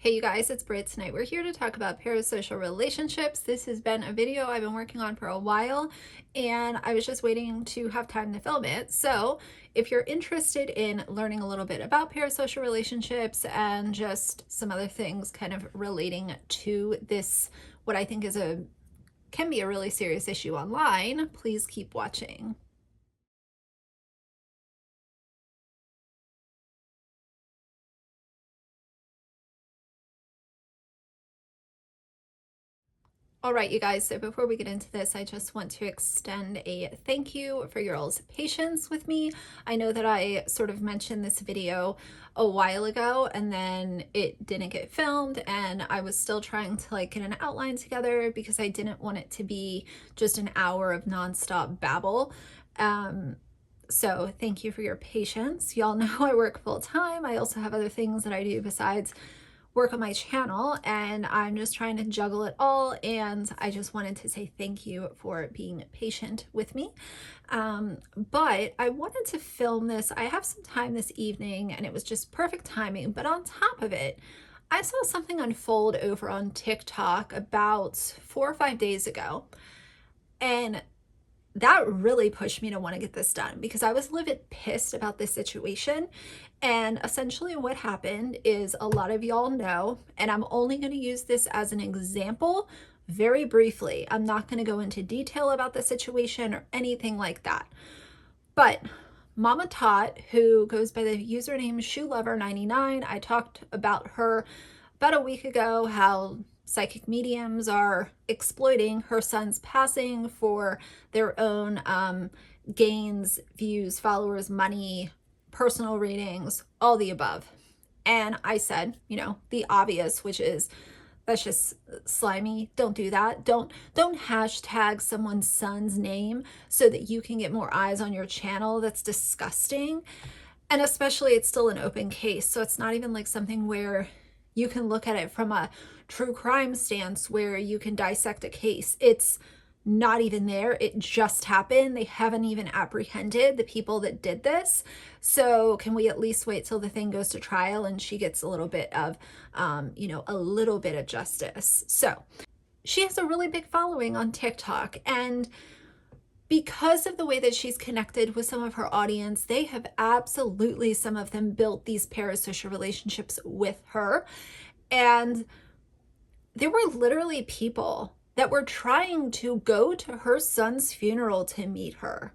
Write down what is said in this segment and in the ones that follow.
Hey you guys, it's Britt. Tonight we're here to talk about parasocial relationships. This has been a video I've been working on for a while and I was just waiting to have time to film it. So if you're interested in learning a little bit about parasocial relationships and just some other things kind of relating to this, what I think can be a really serious issue online, please keep watching. All right, you guys, so before we get into this, I just want to extend a thank you for your all's patience with me. I know that I sort of mentioned this video a while ago and then it didn't get filmed and I was still trying to get an outline together because I didn't want it to be just an hour of nonstop babble. So thank you for your patience. Y'all know I work full time. I also have other things that I do besides work on my channel and I'm just trying to juggle it all, and I just wanted to say thank you for being patient with me. But I wanted to film this. I have some time this evening and it was just perfect timing, but on top of it, I saw something unfold over on TikTok about 4 or 5 days ago, and that really pushed me to want to get this done because I was livid pissed about this situation. And essentially what happened is, a lot of y'all know, and I'm only going to use this as an example very briefly. I'm not going to go into detail about the situation or anything like that. But Mama Tot, who goes by the username ShoeLover99, I talked about her about a week ago, how psychic mediums are exploiting her son's passing for their own gains, views, followers, money, personal readings, all the above. And I said, the obvious, which is, that's just slimy. Don't do that. Don't hashtag someone's son's name so that you can get more eyes on your channel. That's disgusting. And especially it's still an open case, so it's not even like something where you can look at it from a true crime stance where you can dissect a case. It's not even there. It just happened. They haven't even apprehended the people that did this. So can we at least wait till the thing goes to trial and she gets a little bit of, a little bit of justice? So she has a really big following on TikTok, and because of the way that she's connected with some of her audience, they have absolutely, some of them, built these parasocial relationships with her. And there were literally people that were trying to go to her son's funeral to meet her.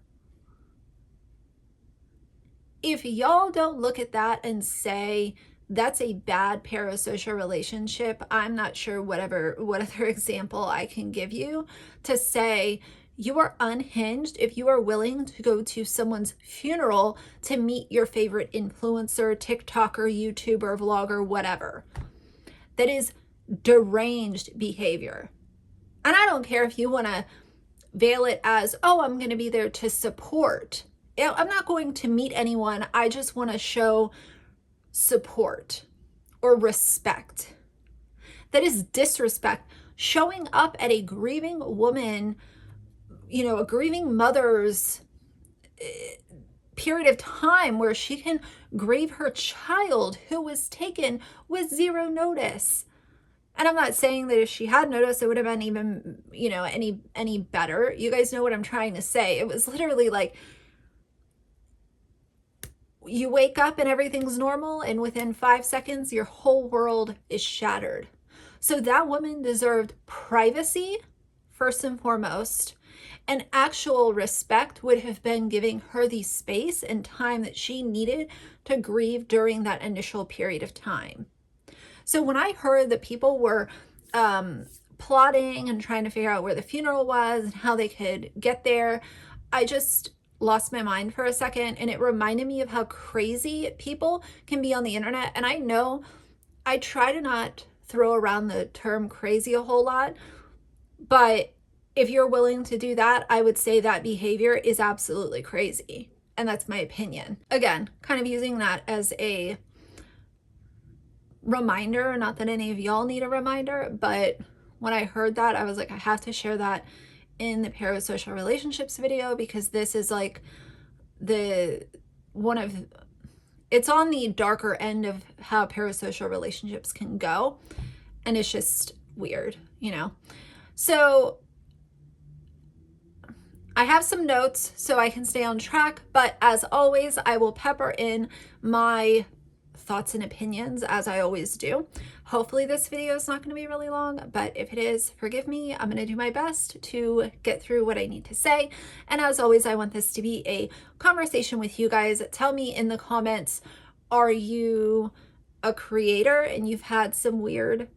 If y'all don't look at that and say that's a bad parasocial relationship, I'm not sure what other example I can give you to say you are unhinged if you are willing to go to someone's funeral to meet your favorite influencer, TikToker, YouTuber, vlogger, whatever. That is deranged behavior. And I don't care if you want to veil it as, oh, I'm going to be there to support. I'm not going to meet anyone. I just want to show support or respect. That is disrespect. Showing up at a grieving woman, a grieving mother's period of time where she can grieve her child who was taken with zero notice. And I'm not saying that if she had noticed, it would have been even, any better. You guys know what I'm trying to say. It was literally like, you wake up and everything's normal, and within 5 seconds, your whole world is shattered. So that woman deserved privacy, first and foremost, and actual respect would have been giving her the space and time that she needed to grieve during that initial period of time. So when I heard that people were plotting and trying to figure out where the funeral was and how they could get there, I just lost my mind for a second, and it reminded me of how crazy people can be on the internet. And I know I try to not throw around the term crazy a whole lot, but if you're willing to do that, I would say that behavior is absolutely crazy. And that's my opinion. Again, kind of using that as a reminder, not that any of y'all need a reminder, but when I heard that, I was like, I have to share that in the parasocial relationships video, because this is like it's on the darker end of how parasocial relationships can go. And it's just weird, you know? So I have some notes so I can stay on track, but as always, I will pepper in my thoughts and opinions as I always do. Hopefully this video is not going to be really long, but if it is, forgive me. I'm going to do my best to get through what I need to say. And as always, I want this to be a conversation with you guys. Tell me in the comments, are you a creator and you've had some weird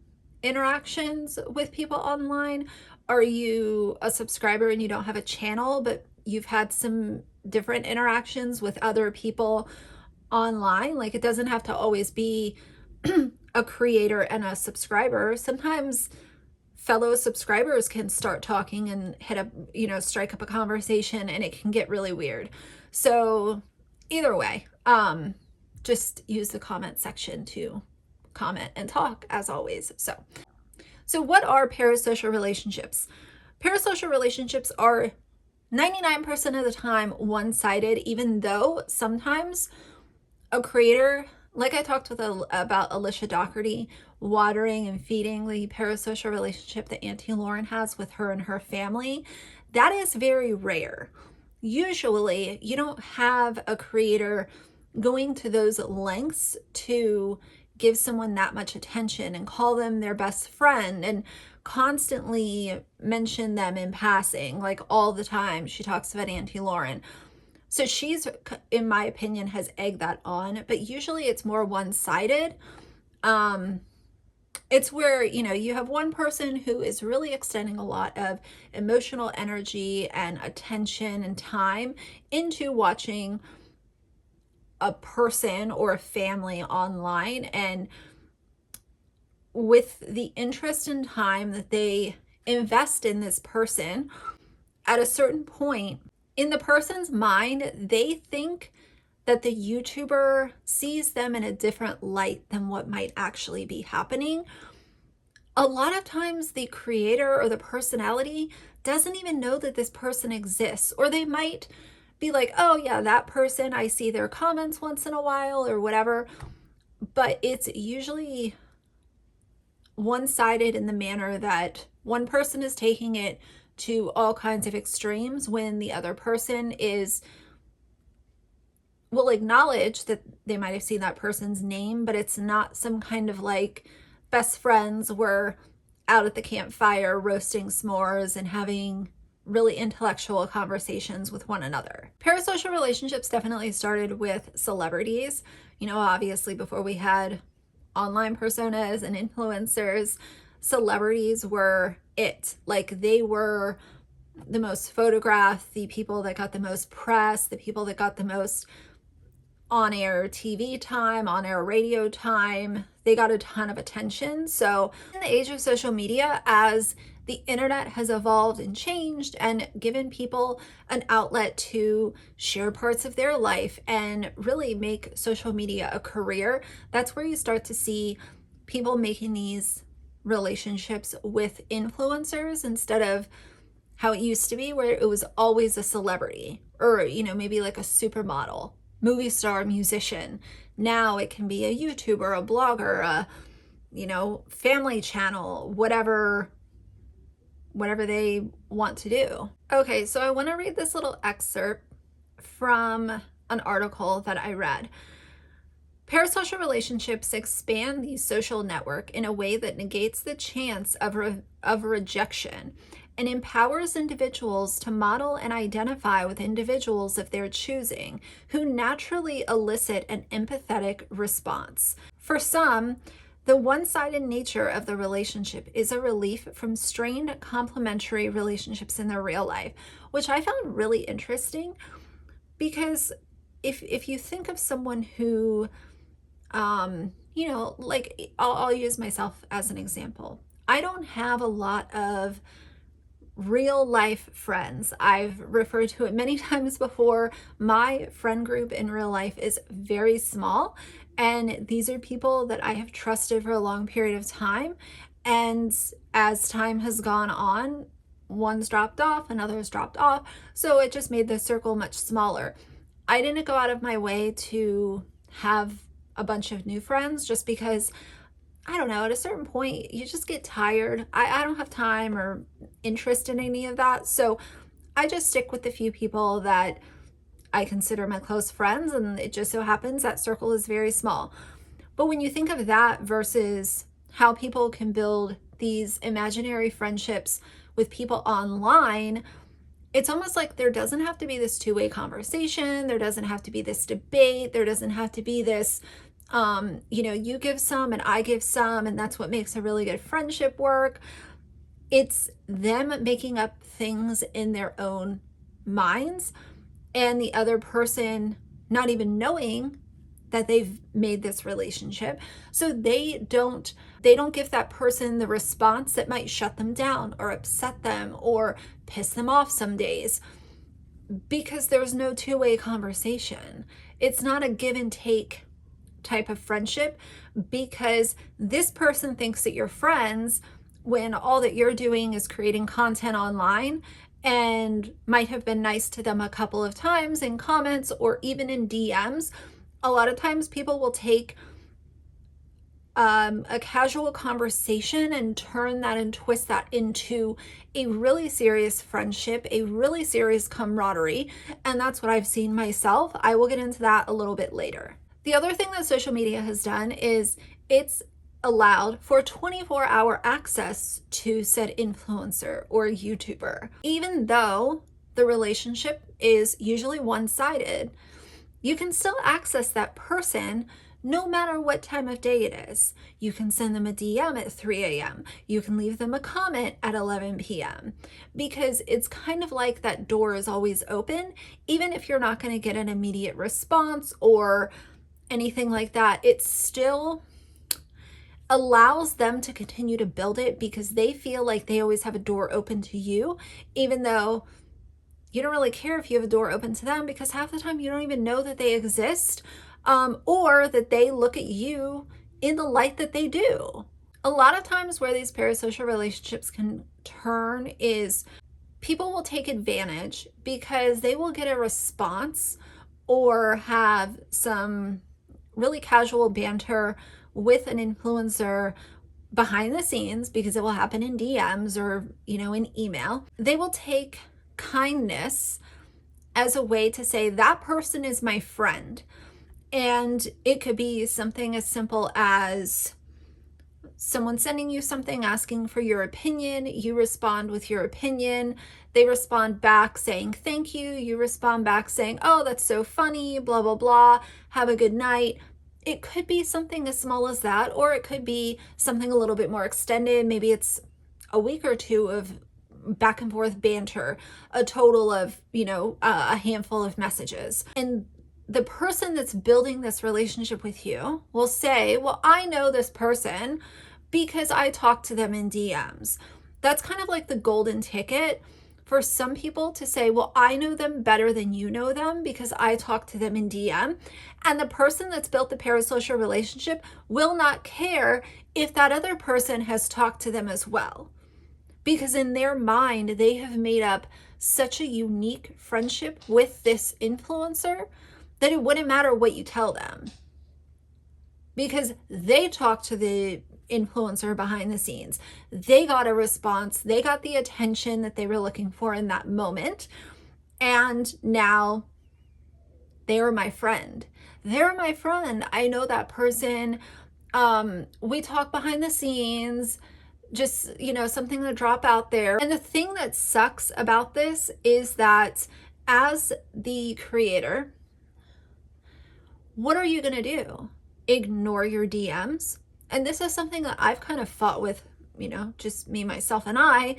interactions with people online? Are you a subscriber and you don't have a channel, but you've had some different interactions with other people online? Like, it doesn't have to always be a creator and a subscriber. Sometimes fellow subscribers can start talking and hit up, you know, strike up a conversation, and it can get really weird. So either way, just use the comment section to comment and talk as always. So what are parasocial relationships? Parasocial relationships are 99% of the time one-sided, even though sometimes a creator, like I talked with about Alicia Doherty, watering and feeding the parasocial relationship that Auntie Lauren has with her and her family, that is very rare. Usually you don't have a creator going to those lengths to give someone that much attention and call them their best friend and constantly mention them in passing, like all the time. She talks about Auntie Lauren. So she's, in my opinion, has egged that on, but usually it's more one-sided. It's where, you know, you have one person who is really extending a lot of emotional energy and attention and time into watching a person or a family online, and with the interest and time that they invest in this person, at a certain point in the person's mind, they think that the YouTuber sees them in a different light than what might actually be happening. A lot of times the creator or the personality doesn't even know that this person exists, or they might be like, oh yeah, that person, I see their comments once in a while or whatever, but it's usually one-sided in the manner that one person is taking it to all kinds of extremes, when the other person will acknowledge that they might have seen that person's name, but it's not some kind of like best friends were out at the campfire roasting s'mores and having really intellectual conversations with one another. Parasocial relationships definitely started with celebrities. You know, obviously before we had online personas and influencers, celebrities were it. Like, they were the most photographed, the people that got the most press, the people that got the most on-air TV time, on-air radio time. They got a ton of attention. So in the age of social media, as the internet has evolved and changed and given people an outlet to share parts of their life and really make social media a career, that's where you start to see people making these relationships with influencers instead of how it used to be, where it was always a celebrity, or, you know, maybe like a supermodel, movie star, musician. Now it can be a YouTuber, a blogger, a, you know, family channel, whatever they want to do. Okay, so I want to read this little excerpt from an article that I read. Parasocial relationships expand the social network in a way that negates the chance of rejection and empowers individuals to model and identify with individuals of their choosing, who naturally elicit an empathetic response. For some, the one-sided nature of the relationship is a relief from strained complementary relationships in their real life, which I found really interesting, because if you think of someone who, you know, like I'll use myself as an example. I don't have a lot of real life friends. I've referred to it many times before. My friend group in real life is very small, and these are people that I have trusted for a long period of time. And as time has gone on, one's dropped off and others dropped off. So it just made the circle much smaller. I didn't go out of my way to have a bunch of new friends, just because, I don't know, at a certain point, you just get tired. I don't have time or interest in any of that. So I just stick with the few people that I consider my close friends, and it just so happens that circle is very small. But when you think of that versus how people can build these imaginary friendships with people online, it's almost like there doesn't have to be this two-way conversation. There doesn't have to be this debate. There doesn't have to be this, you give some and I give some, and that's what makes a really good friendship work. It's them making up things in their own minds, and the other person not even knowing that they've made this relationship. So they don't give that person the response that might shut them down or upset them or piss them off some days, because there's no two-way conversation. It's not a give and take type of friendship, because this person thinks that you're friends when all that you're doing is creating content online, and might have been nice to them a couple of times in comments or even in DMs. A lot of times people will take a casual conversation and turn that and twist that into a really serious friendship, a really serious camaraderie. And that's what I've seen myself. I will get into that a little bit later. The other thing that social media has done is it's allowed for 24-hour access to said influencer or YouTuber. Even though the relationship is usually one-sided, you can still access that person no matter what time of day it is. You can send them a DM at 3 a.m. You can leave them a comment at 11 p.m. because it's kind of like that door is always open. Even if you're not going to get an immediate response or anything like that, it still allows them to continue to build it, because they feel like they always have a door open to you, even though you don't really care if you have a door open to them, because half the time you don't even know that they exist, or that they look at you in the light that they do. A lot of times where these parasocial relationships can turn is people will take advantage because they will get a response or have some really casual banter with an influencer behind the scenes, because it will happen in DMs or, in email. They will take kindness as a way to say that person is my friend. And it could be something as simple as someone sending you something, asking for your opinion. You respond with your opinion. They respond back saying thank you. You respond back saying, oh, that's so funny, blah, blah, blah. Have a good night. It could be something as small as that, or it could be something a little bit more extended. Maybe it's a week or two of back and forth banter, a total of, a handful of messages. And the person that's building this relationship with you will say, well, I know this person because I talk to them in DMs. That's kind of like the golden ticket for some people to say, well, I know them better than you know them because I talk to them in DM. And the person that's built the parasocial relationship will not care if that other person has talked to them as well, because in their mind, they have made up such a unique friendship with this influencer that it wouldn't matter what you tell them, because they talked to the influencer behind the scenes. They got a response. They got the attention that they were looking for in that moment. And now they're my friend. They're my friend. I know that person. We talk behind the scenes, just, something to drop out there. And the thing that sucks about this is that as the creator, what are you going to do? Ignore your DMs? And this is something that I've kind of fought with, just me, myself, and I.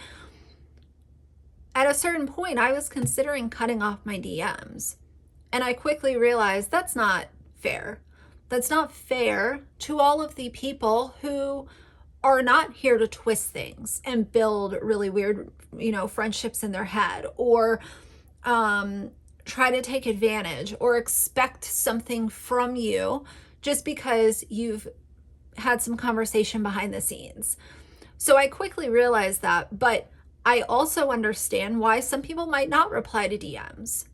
At a certain point, I was considering cutting off my DMs. And I quickly realized that's not fair. That's not fair to all of the people who are not here to twist things and build really weird, friendships in their head, or try to take advantage or expect something from you just because you've had some conversation behind the scenes. So I quickly realized that, but I also understand why some people might not reply to DMs.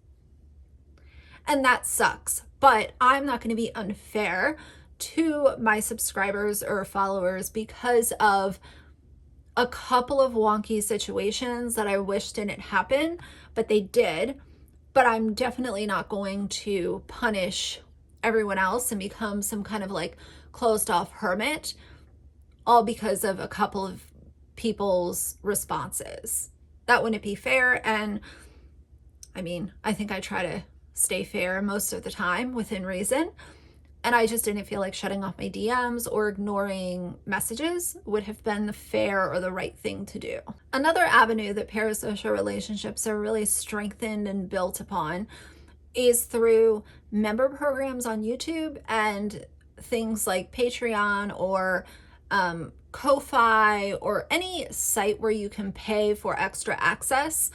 And that sucks. but I'm not going to be unfair to my subscribers or followers because of a couple of wonky situations that I wish didn't happen, but they did. But I'm definitely not going to punish everyone else and become some kind of like closed off hermit, all because of a couple of people's responses. That wouldn't be fair. And I mean, I think I try to stay fair most of the time within reason. And I just didn't feel like shutting off my DMs or ignoring messages would have been the fair or the right thing to do. Another avenue that parasocial relationships are really strengthened and built upon is through member programs on YouTube and things like Patreon or Ko-Fi or any site where you can pay for extra access.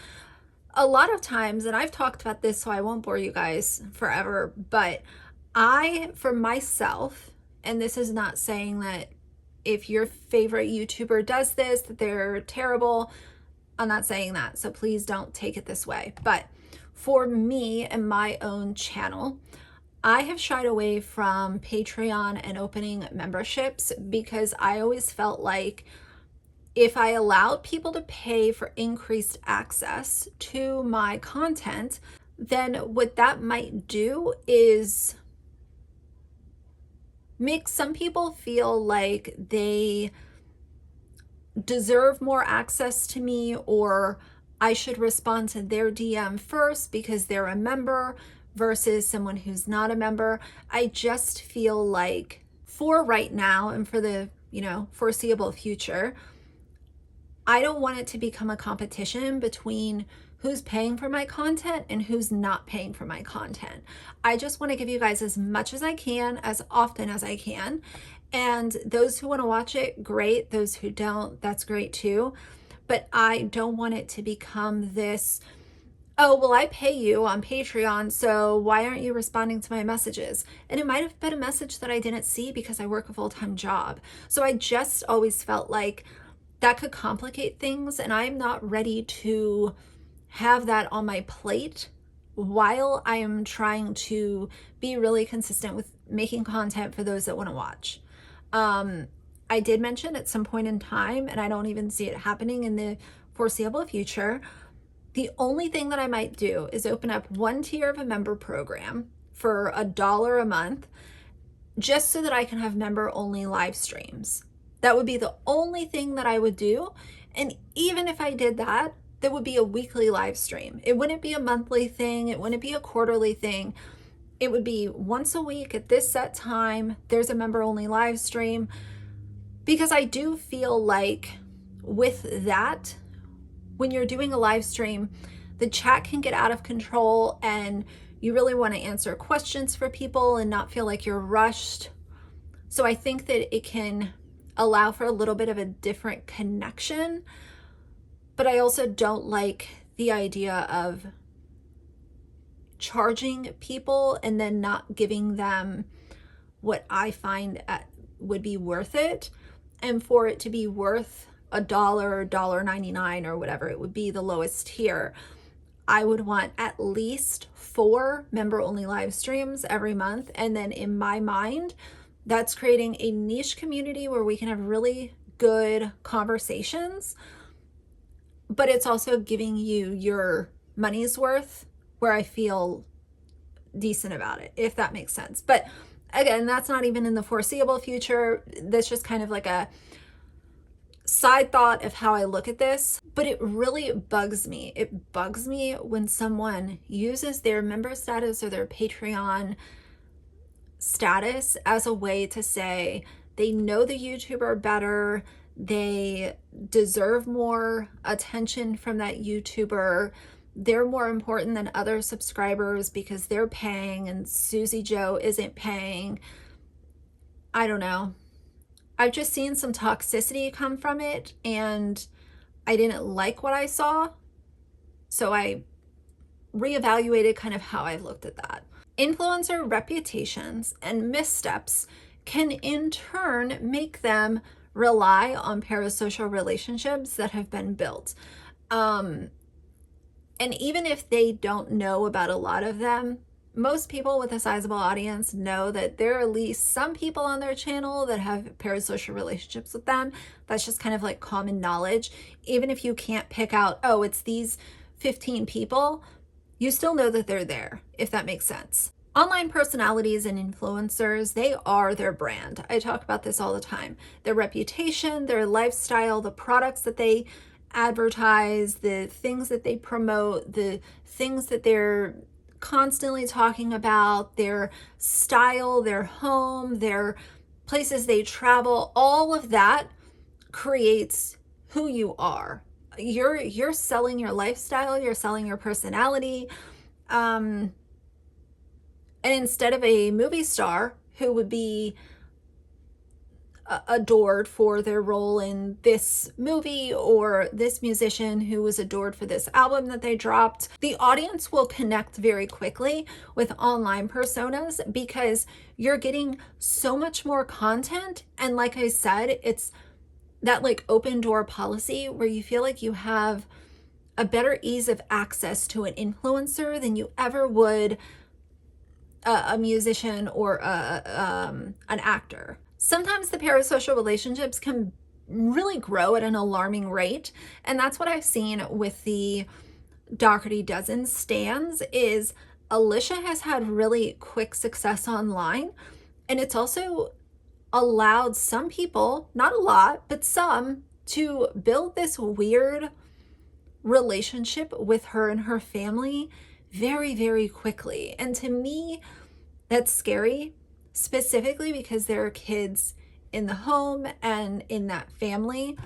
A lot of times, and I've talked about this, so I won't bore you guys forever, but for myself, and this is not saying that if your favorite YouTuber does this, that they're terrible. I'm not saying that, so please don't take it this way. But for me and my own channel, I have shied away from Patreon and opening memberships because I always felt like if I allowed people to pay for increased access to my content, then what that might do is make some people feel like they deserve more access to me, or I should respond to their DM first because they're a member versus someone who's not a member. I just feel like for right now and for the, foreseeable future, I don't want it to become a competition between who's paying for my content and who's not paying for my content. I just want to give you guys as much as I can, as often as I can. And those who want to watch it, great. Those who don't, that's great too. But I don't want it to become this, oh, well, I pay you on Patreon, so why aren't you responding to my messages? And it might have been a message that I didn't see because I work a full-time job. So I just always felt like that could complicate things, and I'm not ready to have that on my plate while I am trying to be really consistent with making content for those that want to watch. I did mention at some point in time, and I don't even see it happening in the foreseeable future, the only thing that I might do is open up one tier of a member program for $1 a month, just so that I can have member only live streams. That would be the only thing that I would do. And even if I did that, there would be a weekly live stream. It wouldn't be a monthly thing. It wouldn't be a quarterly thing. It would be once a week at this set time. There's a member only live stream. Because I do feel like with that, when you're doing a live stream, the chat can get out of control and you really want to answer questions for people and not feel like you're rushed. So I think that it can allow for a little bit of a different connection, but I also don't like the idea of charging people and then not giving them what I find would be worth it. And for it to be worth $1, $1.99 or whatever, it would be the lowest tier. I would want at least 4 member only live streams every month. And then in my mind, that's creating a niche community where we can have really good conversations, but it's also giving you your money's worth where I feel decent about it, if that makes sense. But again, that's not even in the foreseeable future. That's just kind of like a side thought of how I look at this, but it really bugs me. It bugs me when someone uses their member status or their Patreon status as a way to say they know the YouTuber better, they deserve more attention from that YouTuber, they're more important than other subscribers because they're paying and Susie Joe isn't paying. I don't know. I've just seen some toxicity come from it and I didn't like what I saw. So I reevaluated kind of how I've looked at that. Influencer reputations and missteps can in turn make them rely on parasocial relationships that have been built. And even if they don't know about a lot of them, most people with a sizable audience know that there are at least some people on their channel that have parasocial relationships with them. That's just kind of like common knowledge. Even if you can't pick out, oh, it's these 15 people, you still know that they're there, if that makes sense. Online personalities and influencers, they are their brand. I talk about this all the time. Their reputation, their lifestyle, the products that they advertise, the things that they promote, the things that they're constantly talking about, their style, their home, their places they travel, all of that creates who you are. You're selling your lifestyle, you're selling your personality. And instead of a movie star who would be adored for their role in this movie, or this musician who was adored for this album that they dropped, the audience will connect very quickly with online personas because you're getting so much more content. And like I said, it's that like open door policy where you feel like you have a better ease of access to an influencer than you ever would a musician or an actor. Sometimes the parasocial relationships can really grow at an alarming rate, and that's what I've seen with the Doherty Dozen stans. Is Alicia has had really quick success online, and it's also allowed some people, not a lot, but some, to build this weird relationship with her and her family very, very quickly. And to me, that's scary, specifically because there are kids in the home and in that family,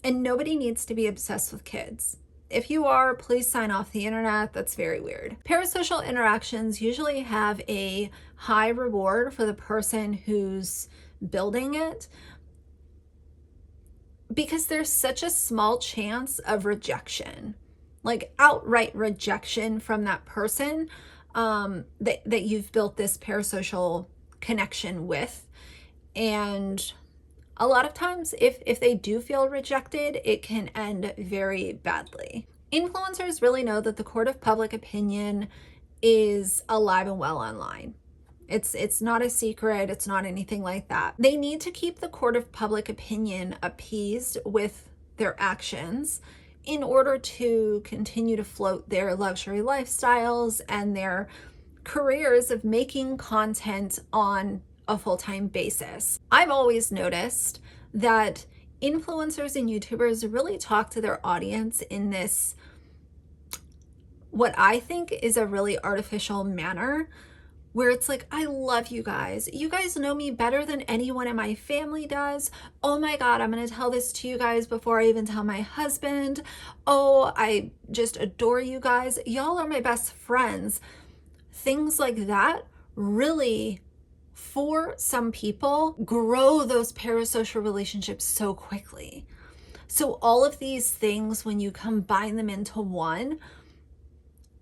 and nobody needs to be obsessed with kids. If you are, please sign off the internet. That's very weird. Parasocial interactions usually have a high reward for the person who's building it, because there's such a small chance of rejection, like outright rejection from that person that you've built this parasocial connection with. And a lot of times, if they do feel rejected, it can end very badly. Influencers really know that the court of public opinion is alive and well online. It's not a secret. It's not anything like that. They need to keep the court of public opinion appeased with their actions in order to continue to float their luxury lifestyles and their careers of making content on a full-time basis. I've always noticed that influencers and YouTubers really talk to their audience in this, what I think is a really artificial manner, where it's like, I love you guys. You guys know me better than anyone in my family does. Oh my God, I'm gonna tell this to you guys before I even tell my husband. Oh, I just adore you guys. Y'all are my best friends. Things like that really, for some people, grow those parasocial relationships so quickly. So all of these things, when you combine them into one,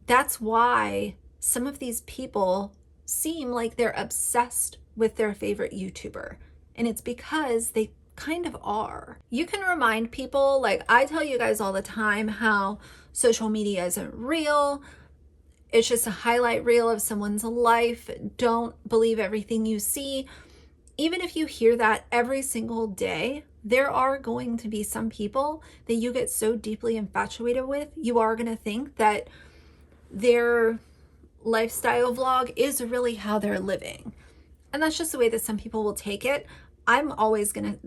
that's why some of these people seem like they're obsessed with their favorite YouTuber. And it's because they kind of are. You can remind people, like I tell you guys all the time, how social media isn't real. It's just a highlight reel of someone's life. Don't believe everything you see. Even if you hear that every single day, there are going to be some people that you get so deeply infatuated with, you are going to think that their lifestyle vlog is really how they're living. And that's just the way that some people will take it. I'm always going to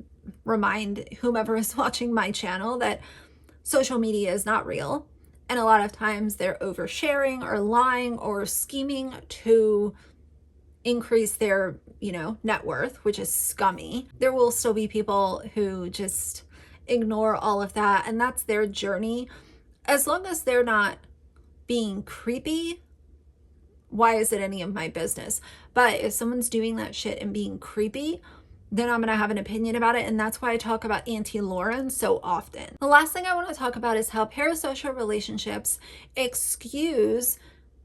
remind whomever is watching my channel that social media is not real. And a lot of times they're oversharing or lying or scheming to increase their, net worth, which is scummy. There will still be people who just ignore all of that, and that's their journey. As long as they're not being creepy, why is it any of my business? But if someone's doing that shit and being creepy, then I'm gonna have an opinion about it. And that's why I talk about Auntie Lauren so often. The last thing I want to talk about is how parasocial relationships excuse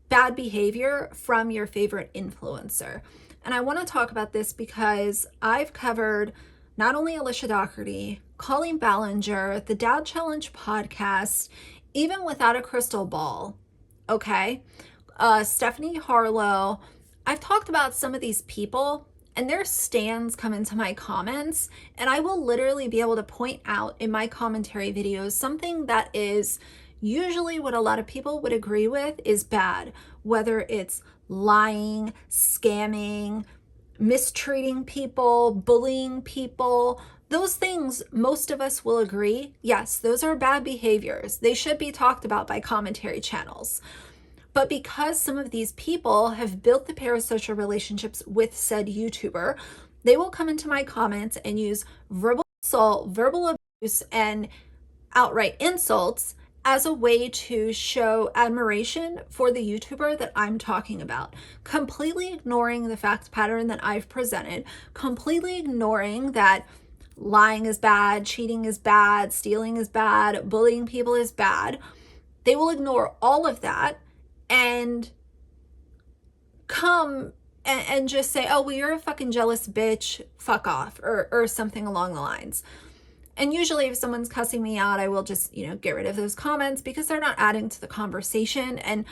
bad behavior from your favorite influencer. And I want to talk about this because I've covered not only Alicia Doherty, Colleen Ballinger, the Dad Challenge podcast, even Without a Crystal Ball, okay? Stephanie Harlow. I've talked about some of these people and their stans come into my comments, and I will literally be able to point out in my commentary videos something that is usually what a lot of people would agree with is bad, whether it's lying, scamming, mistreating people, bullying people. Those things, most of us will agree, yes, those are bad behaviors. They should be talked about by commentary channels. But because some of these people have built the parasocial relationships with said YouTuber, they will come into my comments and use verbal assault, verbal abuse, and outright insults as a way to show admiration for the YouTuber that I'm talking about, completely ignoring the fact pattern that I've presented, completely ignoring that lying is bad, cheating is bad, stealing is bad, bullying people is bad. They will ignore all of that and come and just say, oh, well, you're a fucking jealous bitch, fuck off, or something along the lines. And usually if someone's cussing me out, I will just, get rid of those comments because they're not adding to the conversation. And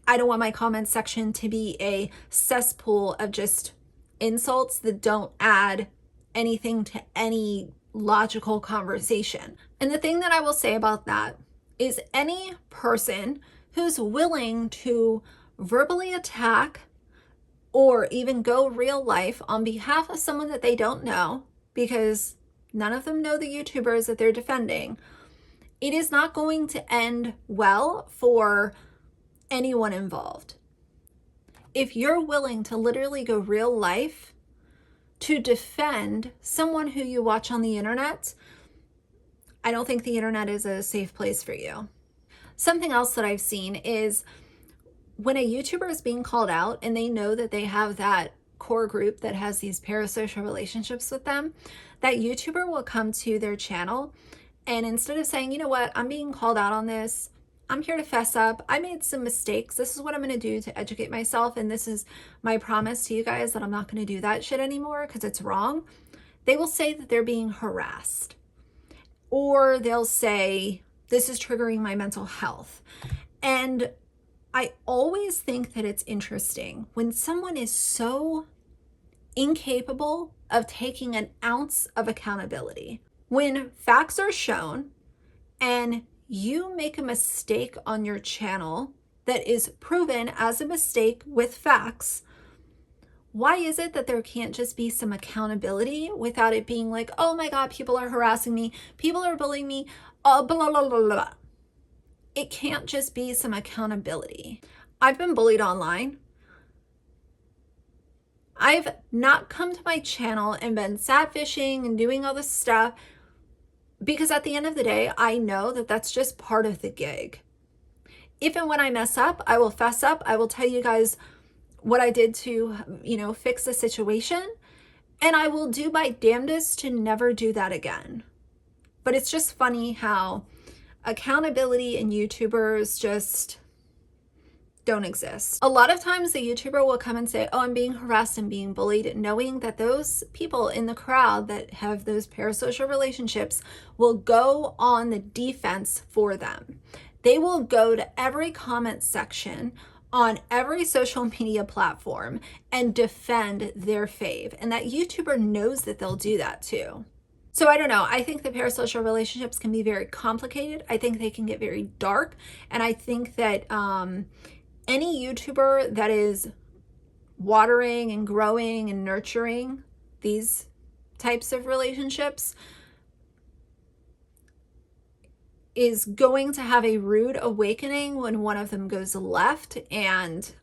I don't want my comment section to be a cesspool of just insults that don't add anything to any logical conversation. And the thing that I will say about that is any person who's willing to verbally attack or even go real life on behalf of someone that they don't know, because none of them know the YouTubers that they're defending, it is not going to end well for anyone involved. If you're willing to literally go real life to defend someone who you watch on the internet, I don't think the internet is a safe place for you. Something else that I've seen is when a YouTuber is being called out and they know that they have that core group that has these parasocial relationships with them, that YouTuber will come to their channel and instead of saying, you know what, I'm being called out on this, I'm here to fess up, I made some mistakes, this is what I'm going to do to educate myself, and this is my promise to you guys that I'm not going to do that shit anymore because it's wrong. They will say that they're being harassed, or they'll say, this is triggering my mental health. And I always think that it's interesting when someone is so incapable of taking an ounce of accountability. When facts are shown and you make a mistake on your channel that is proven as a mistake with facts, why is it that there can't just be some accountability without it being like, oh my God, people are harassing me, people are bullying me, blah, blah, blah, blah, blah. It can't just be some accountability. I've been bullied online. I've not come to my channel and been fishing and doing all this stuff because at the end of the day, I know that that's just part of the gig. If and when I mess up, I will fess up. I will tell you guys what I did to, fix the situation. And I will do my damnedest to never do that again. But it's just funny how accountability in YouTubers just don't exist. A lot of times the YouTuber will come and say, oh, I'm being harassed and being bullied, knowing that those people in the crowd that have those parasocial relationships will go on the defense for them. They will go to every comment section on every social media platform and defend their fave. And that YouTuber knows that they'll do that too. So I don't know. I think the parasocial relationships can be very complicated. I think they can get very dark. And I think that any YouTuber that is watering and growing and nurturing these types of relationships is going to have a rude awakening when one of them goes left and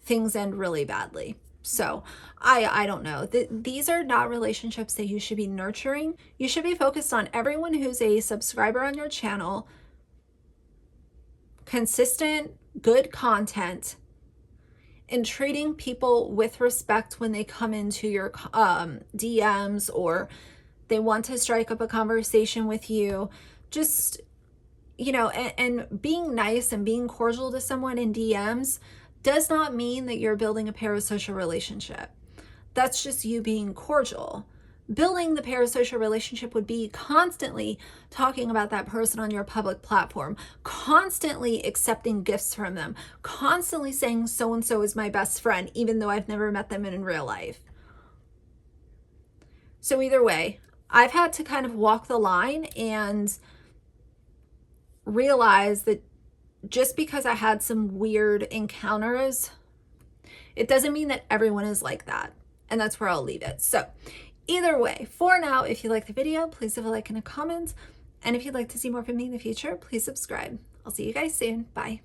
things end really badly. So I don't know. These are not relationships that you should be nurturing. You should be focused on everyone who's a subscriber on your channel, consistent, good content, and treating people with respect when they come into your DMs or they want to strike up a conversation with you. Just, and being nice and being cordial to someone in DMs does not mean that you're building a parasocial relationship. That's just you being cordial. Building the parasocial relationship would be constantly talking about that person on your public platform, constantly accepting gifts from them, constantly saying so-and-so is my best friend, even though I've never met them in real life. So either way, I've had to kind of walk the line and realize that just because I had some weird encounters, it doesn't mean that everyone is like that. And that's where I'll leave it. So either way, for now, if you like the video, please leave a like and a comment. And if you'd like to see more from me in the future, please subscribe. I'll see you guys soon. Bye.